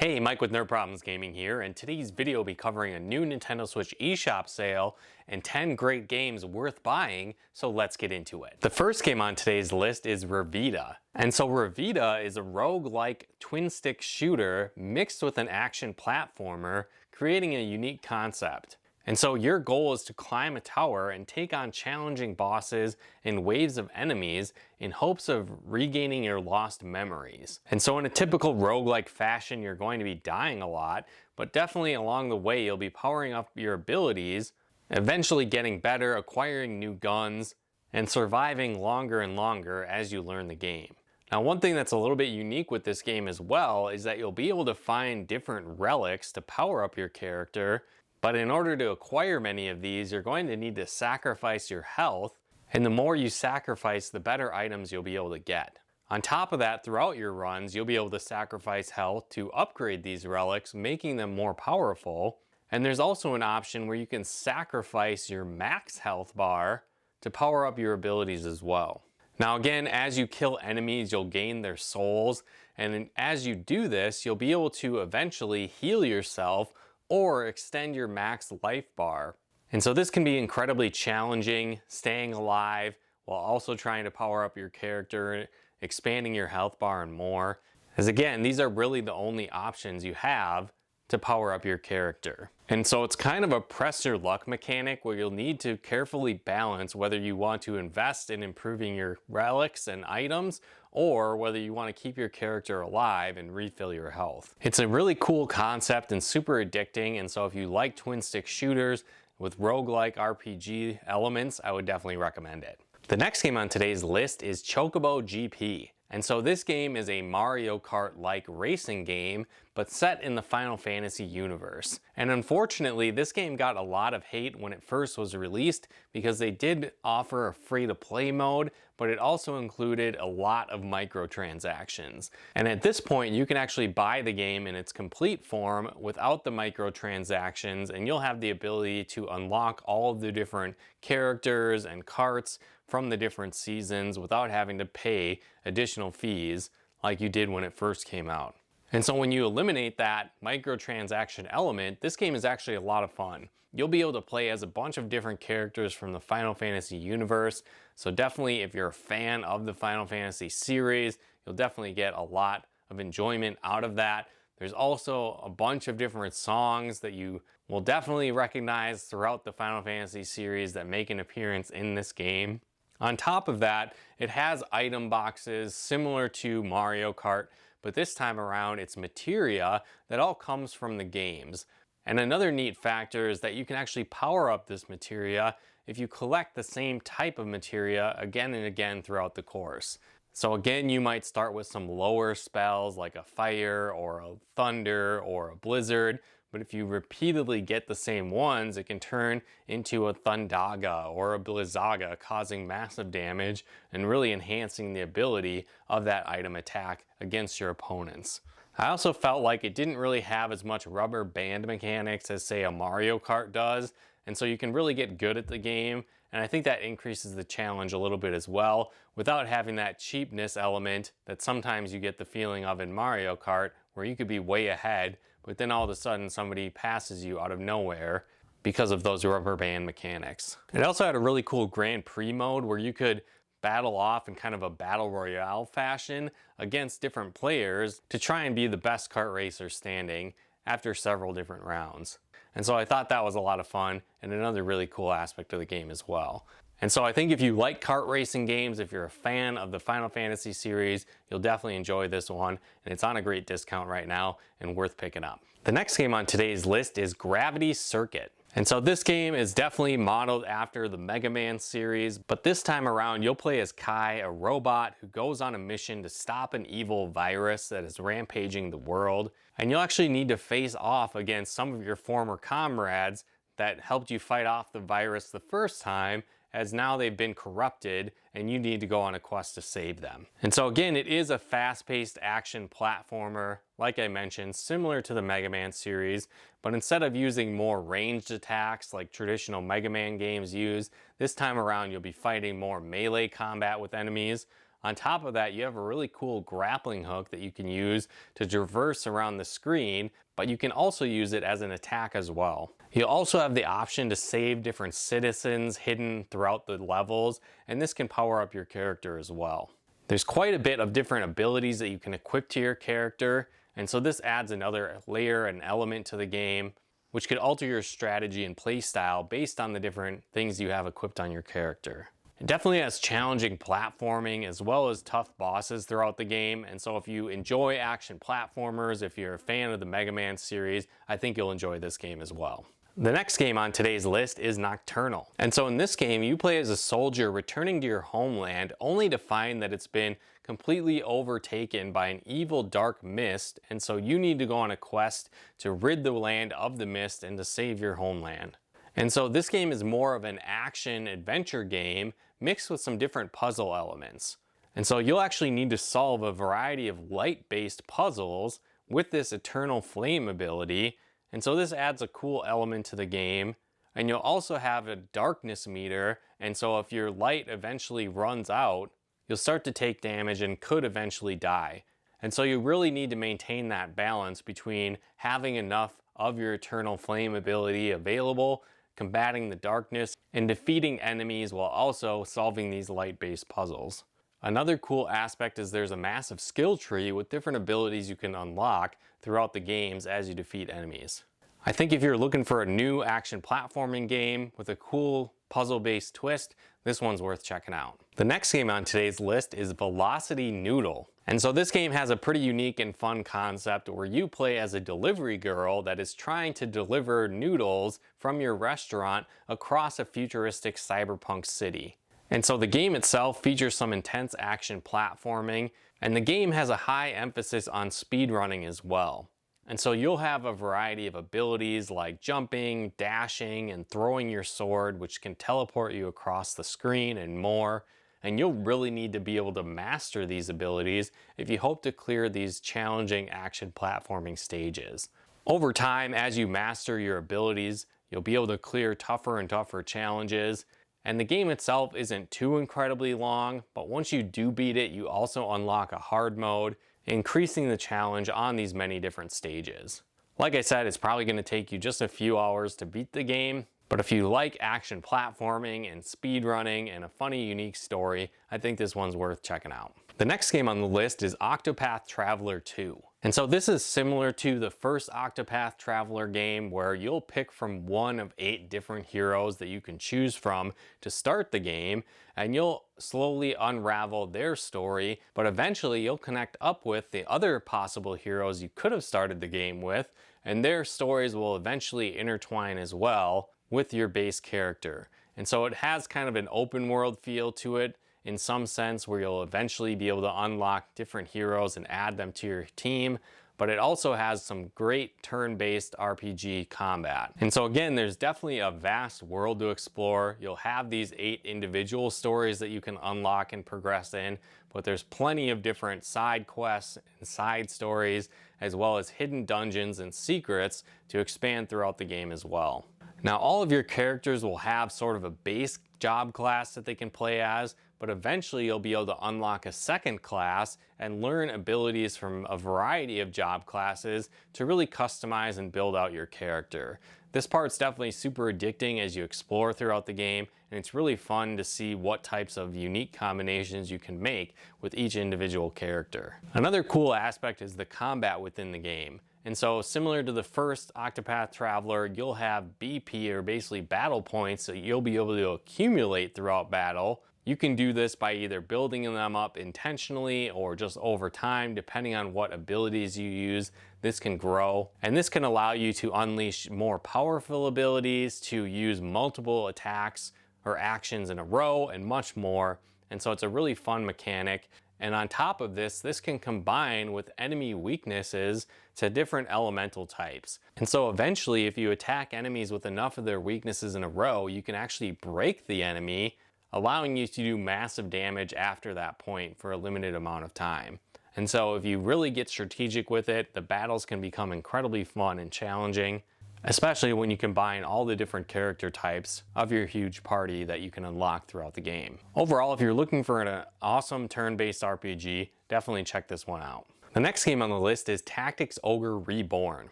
Hey, Mike with Nerd Problems Gaming here, and today's video will be covering a new Nintendo Switch eShop sale and 10 great games worth buying, so let's get into it. The first game on today's list is Revita. And so Revita is a rogue-like twin-stick shooter mixed with an action platformer, creating a unique concept. And so your goal is to climb a tower and take on challenging bosses and waves of enemies in hopes of regaining your lost memories. And so in a typical roguelike fashion, you're going to be dying a lot, but definitely along the way, you'll be powering up your abilities, eventually getting better, acquiring new guns, and surviving longer and longer as you learn the game. Now, one thing that's a little bit unique with this game as well is that you'll be able to find different relics to power up your character. But in order to acquire many of these, you're going to need to sacrifice your health, and the more you sacrifice, the better items you'll be able to get. On top of that, throughout your runs, you'll be able to sacrifice health to upgrade these relics, making them more powerful. And there's also an option where you can sacrifice your max health bar to power up your abilities as well. Now again, as you kill enemies, you'll gain their souls, and as you do this, you'll be able to eventually heal yourself or extend your max life bar. And so this can be incredibly challenging, staying alive while also trying to power up your character, expanding your health bar and more. As again, these are really the only options you have to power up your character. And so it's kind of a press your luck mechanic where you'll need to carefully balance whether you want to invest in improving your relics and items or whether you want to keep your character alive and refill your health. It's a really cool concept and super addicting, and so if you like twin stick shooters with roguelike RPG elements, I would definitely recommend it. The next game on today's list is Chocobo GP. And so this game is a Mario Kart-like racing game, but set in the Final Fantasy universe. And unfortunately, this game got a lot of hate when it first was released because they did offer a free-to-play mode, but it also included a lot of microtransactions. And at this point, you can actually buy the game in its complete form without the microtransactions, and you'll have the ability to unlock all of the different characters and carts from the different seasons without having to pay additional fees like you did when it first came out. And so when you eliminate that microtransaction element, this game is actually a lot of fun. You'll be able to play as a bunch of different characters from the Final Fantasy universe. So definitely if you're a fan of the Final Fantasy series, you'll definitely get a lot of enjoyment out of that. There's also a bunch of different songs that you will definitely recognize throughout the Final Fantasy series that make an appearance in this game. On top of that, it has item boxes similar to Mario Kart, but this time around it's materia that all comes from the games. And another neat factor is that you can actually power up this materia if you collect the same type of materia again and again throughout the course. So again, you might start with some lower spells like a fire or a thunder or a blizzard, but if you repeatedly get the same ones, it can turn into a Thundaga or a Blizzaga, causing massive damage and really enhancing the ability of that item attack against your opponents. I also felt like it didn't really have as much rubber band mechanics as, say, a Mario Kart does, and so you can really get good at the game, and I think that increases the challenge a little bit as well, without having that cheapness element that sometimes you get the feeling of in Mario Kart, where you could be way ahead, but then all of a sudden somebody passes you out of nowhere because of those rubber band mechanics. It also had a really cool Grand Prix mode where you could battle off in kind of a battle royale fashion against different players to try and be the best kart racer standing after several different rounds. And so I thought that was a lot of fun and another really cool aspect of the game as well. And so I think if you like kart racing games, if you're a fan of the Final Fantasy series, you'll definitely enjoy this one, and it's on a great discount right now and worth picking up. The next game on today's list is Gravity Circuit. And so this game is definitely modeled after the Mega Man series, but this time around you'll play as Kai, a robot who goes on a mission to stop an evil virus that is rampaging the world. And you'll actually need to face off against some of your former comrades that helped you fight off the virus the first time, as now they've been corrupted and you need to go on a quest to save them. And so again, it is a fast-paced action platformer, like I mentioned, similar to the Mega Man series, but instead of using more ranged attacks like traditional Mega Man games use, this time around you'll be fighting more melee combat with enemies, On top of that, you have a really cool grappling hook that you can use to traverse around the screen, but you can also use it as an attack as well. You also have the option to save different citizens hidden throughout the levels, and this can power up your character as well. There's quite a bit of different abilities that you can equip to your character, and so this adds another layer and element to the game, which could alter your strategy and playstyle based on the different things you have equipped on your character. It definitely has challenging platforming as well as tough bosses throughout the game, and so if you enjoy action platformers, if you're a fan of the Mega Man series, I think you'll enjoy this game as well. The next game on today's list is Nocturnal. And so in this game, you play as a soldier returning to your homeland only to find that it's been completely overtaken by an evil dark mist, and so you need to go on a quest to rid the land of the mist and to save your homeland. And so this game is more of an action adventure game mixed with some different puzzle elements. And so you'll actually need to solve a variety of light-based puzzles with this Eternal Flame ability. And so this adds a cool element to the game. And you'll also have a darkness meter. And so if your light eventually runs out, you'll start to take damage and could eventually die. And so you really need to maintain that balance between having enough of your Eternal Flame ability available, combating the darkness, and defeating enemies while also solving these light-based puzzles. Another cool aspect is there's a massive skill tree with different abilities you can unlock throughout the games as you defeat enemies. I think if you're looking for a new action platforming game with a cool puzzle-based twist, this one's worth checking out. The next game on today's list is Velocity Noodle. And so this game has a pretty unique and fun concept where you play as a delivery girl that is trying to deliver noodles from your restaurant across a futuristic cyberpunk city. And so the game itself features some intense action platforming, and the game has a high emphasis on speedrunning as well. And so you'll have a variety of abilities like jumping, dashing, and throwing your sword, which can teleport you across the screen and more. And you'll really need to be able to master these abilities if you hope to clear these challenging action platforming stages. Over time, as you master your abilities, you'll be able to clear tougher and tougher challenges. And the game itself isn't too incredibly long, but once you do beat it, you also unlock a hard mode, increasing the challenge on these many different stages. Like I said, it's probably going to take you just a few hours to beat the game, but if you like action platforming and speedrunning and a funny, unique story, I think this one's worth checking out. The next game on the list is Octopath Traveller II. And so this is similar to the first Octopath Traveller game where you'll pick from one of 8 different heroes that you can choose from to start the game, and you'll slowly unravel their story, but eventually you'll connect up with the other possible heroes you could have started the game with, and their stories will eventually intertwine as well with your base character. And so it has kind of an open world feel to it in some sense where you'll eventually be able to unlock different heroes and add them to your team, but it also has some great turn-based RPG combat. And so again, there's definitely a vast world to explore. You'll have these 8 individual stories that you can unlock and progress in, but there's plenty of different side quests and side stories, as well as hidden dungeons and secrets to expand throughout the game as well. Now, all of your characters will have sort of a base job class that they can play as, but eventually you'll be able to unlock a second class and learn abilities from a variety of job classes to really customize and build out your character. This part's definitely super addicting as you explore throughout the game, and it's really fun to see what types of unique combinations you can make with each individual character. Another cool aspect is the combat within the game. And so similar to the first Octopath Traveler, you'll have BP, or basically battle points, that you'll be able to accumulate throughout battle. You can do this by either building them up intentionally or just over time, depending on what abilities you use. This can grow, and this can allow you to unleash more powerful abilities, to use multiple attacks or actions in a row, and much more. And so it's a really fun mechanic. And on top of this, this can combine with enemy weaknesses to different elemental types. And so eventually, if you attack enemies with enough of their weaknesses in a row, you can actually break the enemy, allowing you to do massive damage after that point for a limited amount of time. And so if you really get strategic with it, the battles can become incredibly fun and challenging. especially when you combine all the different character types of your huge party that you can unlock throughout the game. Overall, if you're looking for an awesome turn-based RPG, definitely check this one out. The next game on the list is Tactics Ogre Reborn.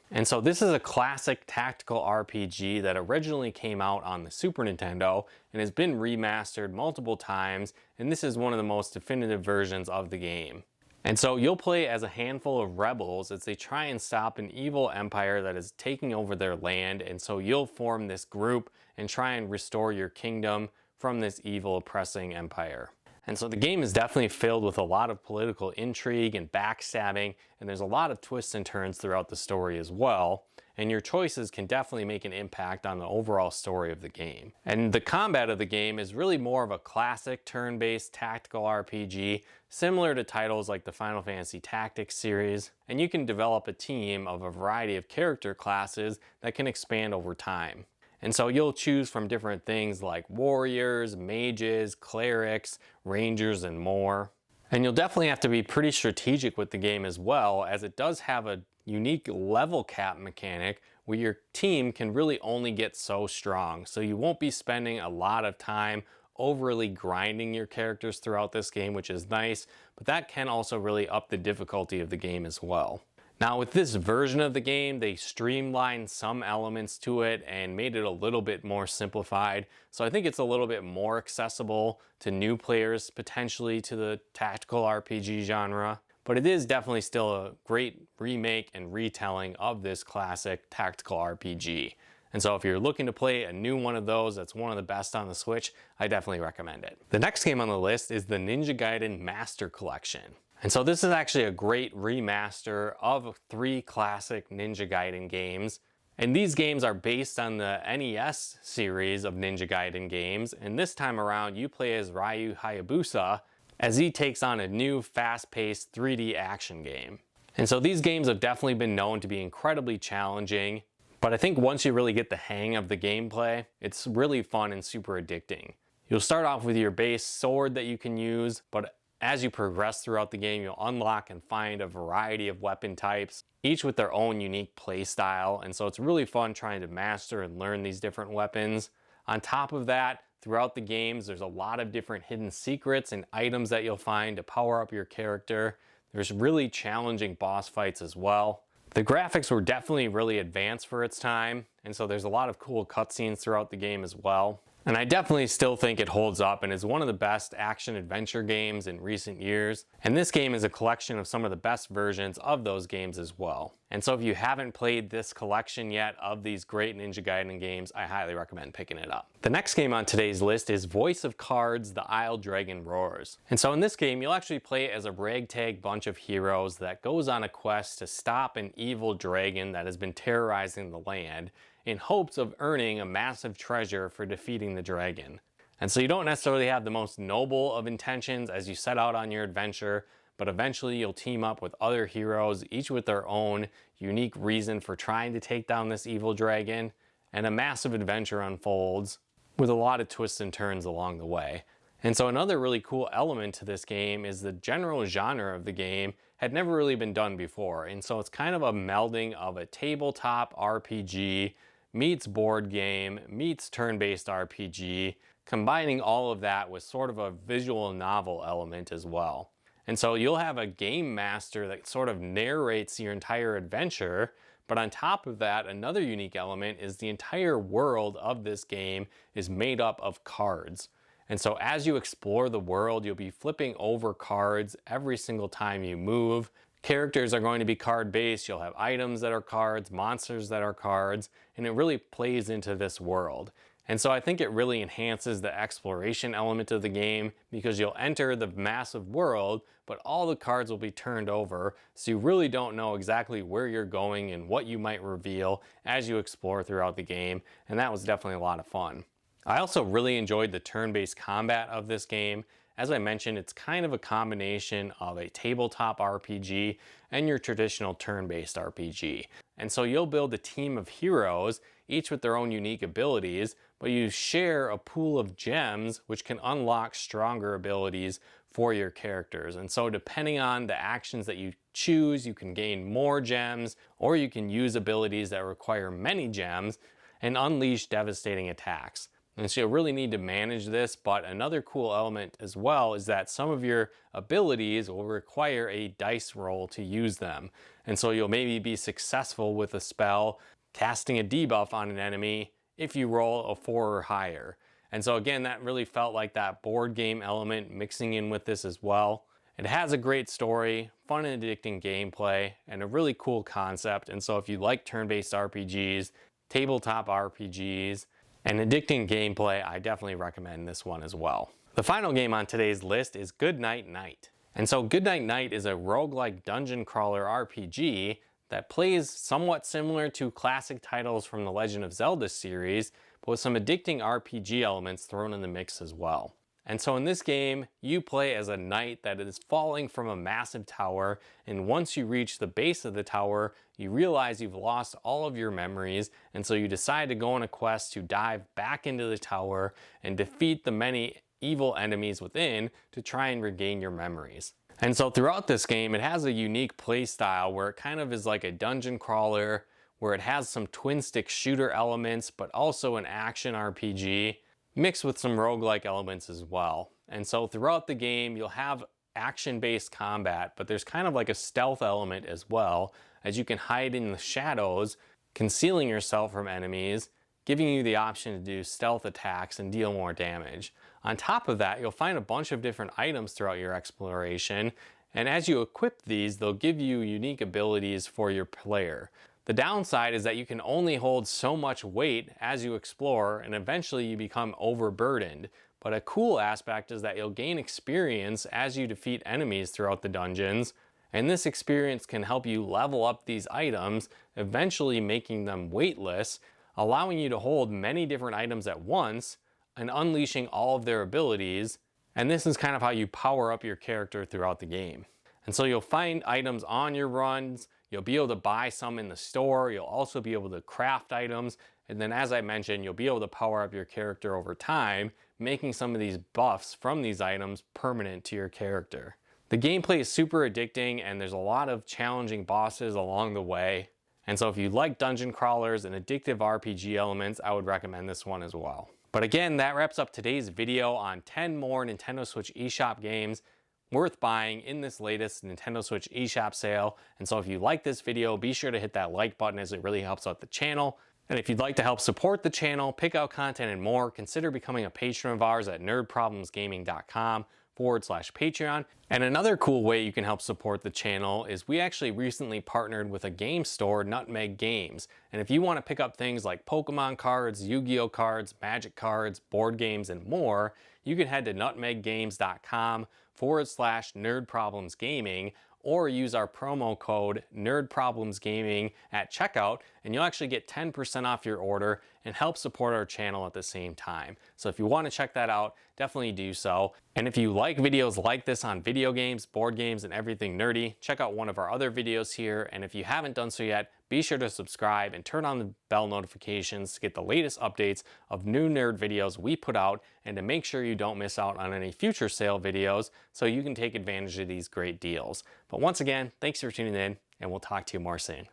And so this is a classic tactical RPG that originally came out on the Super Nintendo and has been remastered multiple times, and this is one of the most definitive versions of the game. And so you'll play as a handful of rebels as they try and stop an evil empire that is taking over their land, and so you'll form this group and try and restore your kingdom from this evil oppressing empire. And so the game is definitely filled with a lot of political intrigue and backstabbing, and there's a lot of twists and turns throughout the story as well, and your choices can definitely make an impact on the overall story of the game. And the combat of the game is really more of a classic turn-based tactical RPG, similar to titles like the Final Fantasy Tactics series, and you can develop a team of a variety of character classes that can expand over time. And so you'll choose from different things like warriors, mages, clerics, rangers, and more. And you'll definitely have to be pretty strategic with the game as well, as it does have a unique level cap mechanic where your team can really only get so strong. So you won't be spending a lot of time overly grinding your characters throughout this game, which is nice, but that can also really up the difficulty of the game as well. Now with this version of the game, they streamlined some elements to it and made it a little bit more simplified. So I think it's a little bit more accessible to new players, potentially to the tactical RPG genre. But it is definitely still a great remake and retelling of this classic tactical RPG. And so if you're looking to play a new one of those that's one of the best on the Switch, I definitely recommend it. The next game on the list is the Ninja Gaiden Master Collection. And so this is actually a great remaster of 3 classic Ninja Gaiden games. And these games are based on the NES series of Ninja Gaiden games. And this time around, you play as Ryu Hayabusa as he takes on a new fast-paced 3D action game. And so these games have definitely been known to be incredibly challenging, but I think once you really get the hang of the gameplay, it's really fun and super addicting. You'll start off with your base sword that you can use, but as you progress throughout the game, you'll unlock and find a variety of weapon types, each with their own unique play style, and so it's really fun trying to master and learn these different weapons. On top of that, throughout the games, there's a lot of different hidden secrets and items that you'll find to power up your character. There's really challenging boss fights as well. The graphics were definitely really advanced for its time, and so there's a lot of cool cutscenes throughout the game as well. And I definitely still think it holds up and is one of the best action-adventure games in recent years. And this game is a collection of some of the best versions of those games as well. And so if you haven't played this collection yet of these great Ninja Gaiden games, I highly recommend picking it up. The next game on today's list is Voice of Cards: The Isle Dragon Roars. And so in this game, you'll actually play as a ragtag bunch of heroes that goes on a quest to stop an evil dragon that has been terrorizing the land, in hopes of earning a massive treasure for defeating the dragon. And so you don't necessarily have the most noble of intentions as you set out on your adventure, but eventually you'll team up with other heroes, each with their own unique reason for trying to take down this evil dragon, and a massive adventure unfolds with a lot of twists and turns along the way. And so another really cool element to this game is the general genre of the game had never really been done before, and so it's kind of a melding of a tabletop RPG meets board game, meets turn-based RPG, combining all of that with sort of a visual novel element as well. And so you'll have a game master that sort of narrates your entire adventure, but on top of that, another unique element is the entire world of this game is made up of cards. And so as you explore the world, you'll be flipping over cards every single time you move. Characters are going to be card-based, you'll have items that are cards, monsters that are cards, and it really plays into this world. And so I think it really enhances the exploration element of the game because you'll enter the massive world, but all the cards will be turned over, so you really don't know exactly where you're going and what you might reveal as you explore throughout the game, and that was definitely a lot of fun. I also really enjoyed the turn-based combat of this game. As I mentioned, it's kind of a combination of a tabletop RPG and your traditional turn-based RPG. And so you'll build a team of heroes, each with their own unique abilities, but you share a pool of gems which can unlock stronger abilities for your characters. And so depending on the actions that you choose. You can gain more gems, or you can use abilities that require many gems and unleash devastating attacks. And so you'll really need to manage this, but another cool element as well is that some of your abilities will require a dice roll to use them. And so you'll maybe be successful with a spell casting a debuff on an enemy if you roll a 4 or higher. And so again, that really felt like that board game element mixing in with this as well. It has a great story, fun and addicting gameplay, and a really cool concept. And so if you like turn-based RPGs, tabletop RPGs, and addicting gameplay, I definitely recommend this one as well. The final game on today's list is Goodnight Knight. And so Goodnight Knight is a roguelike dungeon crawler RPG that plays somewhat similar to classic titles from the Legend of Zelda series, but with some addicting RPG elements thrown in the mix as well. And so in this game, you play as a knight that is falling from a massive tower, and once you reach the base of the tower, you realize you've lost all of your memories, and so you decide to go on a quest to dive back into the tower and defeat the many evil enemies within to try and regain your memories. And so throughout this game, it has a unique play style where it kind of is like a dungeon crawler, where it has some twin stick shooter elements, but also an action RPG, mixed with some roguelike elements as well. And so throughout the game, you'll have action-based combat, but there's kind of like a stealth element as well, as you can hide in the shadows, concealing yourself from enemies, giving you the option to do stealth attacks and deal more damage. On top of that, you'll find a bunch of different items throughout your exploration, and as you equip these, they'll give you unique abilities for your player. The downside is that you can only hold so much weight as you explore, and eventually you become overburdened. But a cool aspect is that you'll gain experience as you defeat enemies throughout the dungeons, and this experience can help you level up these items, eventually making them weightless, allowing you to hold many different items at once and unleashing all of their abilities. And this is kind of how you power up your character throughout the game. And so you'll find items on your runs, you'll be able to buy some in the store, you'll also be able to craft items, and then as I mentioned, you'll be able to power up your character over time, making some of these buffs from these items permanent to your character. The gameplay is super addicting, and there's a lot of challenging bosses along the way. And so if you like dungeon crawlers and addictive RPG elements, I would recommend this one as well. But again, that wraps up today's video on 10 more Nintendo Switch eShop games worth buying in this latest Nintendo Switch eShop sale. And so if you like this video, be sure to hit that like button, as it really helps out the channel. And if you'd like to help support the channel, pick out content and more, consider becoming a patron of ours at nerdproblemsgaming.com/Patreon. And another cool way you can help support the channel is we actually recently partnered with a game store, Nutmeg Games. And if you want to pick up things like Pokemon cards, Yu-Gi-Oh cards, Magic cards, board games, and more, you can head to nutmeggames.com/nerdproblemsgaming, or use our promo code NerdProblemsGaming at checkout, and you'll actually get 10% off your order and help support our channel at the same time. So if you want to check that out, definitely do so. And if you like videos like this on video games, board games, and everything nerdy, check out one of our other videos here. And if you haven't done so yet, be sure to subscribe and turn on the bell notifications to get the latest updates of new nerd videos we put out, and to make sure you don't miss out on any future sale videos so you can take advantage of these great deals. But once again, thanks for tuning in, and we'll talk to you more soon.